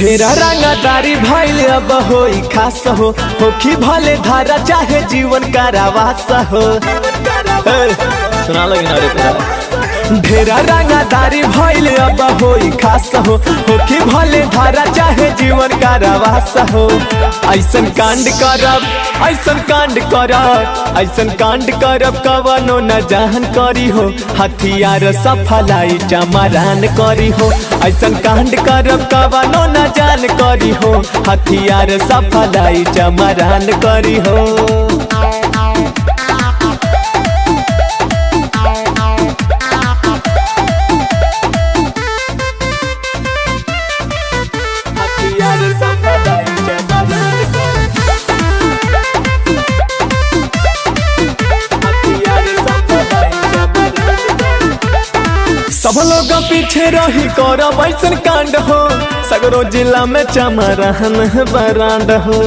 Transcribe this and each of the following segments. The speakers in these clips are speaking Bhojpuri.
ढेरा रंगदारी भइल अब होई खास हो, होखी भले धारा चाहे जीवन कारावास हो। सुना लगी ना रे तेरा। ढेरा रंगदारी भइल अब होई खास हो, होखी भले धारा चाहे जीवन कारावास हो। ऐसन कांड करब, ऐसन कांड करब, ऐसन कांड करब कवनो न जान करी हो, हथियार सफलाई चमरान करी हो। ऐसन कांड करब कवनो न जान करी हो, हथियार सफलाई चमरान करी हो। सब लोग पीछे रही करब ऐसन कांड हो, सगरो जिला में चमरान बरांड हो।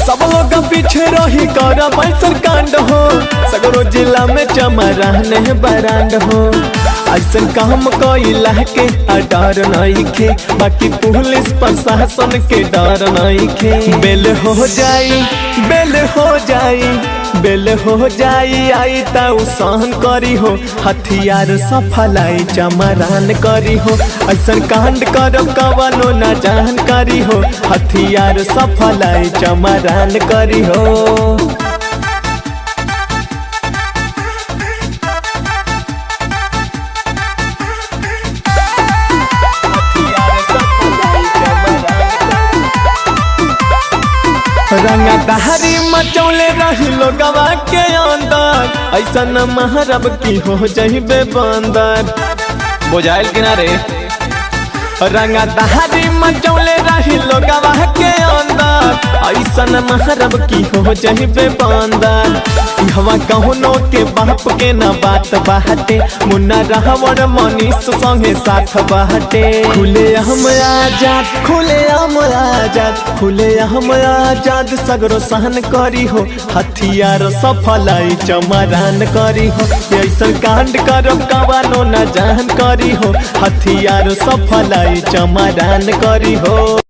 सब लोग पीछे रही करब ऐसन कांड हो, सगरो जिला में चमरान बरांड हो। ऐसन काम कइला के डर नइखे, बाकी पुलिस प्रशासन के डर नइखे। बेल हो जाई, बेल हो जाई, बेल हो जाई आई ताऊ सहन करी हो, हथियार सफलाई चमरान करी हो। ऐसन कांड करब कवनो न जान करी हो, हथियार सफलाई चमरान करी हो। रंगदारी मचौले रही लोगवा के अंदर, ऐसा न महरब की हो जहिबे बंदर। बुझाइल किनारे रंगदारी मचौले रही लोगवा के अंदर, ऐसा न महरब की हो जहिबे बंदर। हवा कहुनो के बाप के न बात बाटे, मुन्ना रहवर मनीष संगे साथ बाटे। खुले हम आजाद, खुले हम आजाद, खुले हम आजाद, सगरो सहन करी हो, हथियार सफलाई चमरान करी हो। ऐसन कांड करब कवनो न जान करी हो, हथियार सफलाई चमरान करी हो।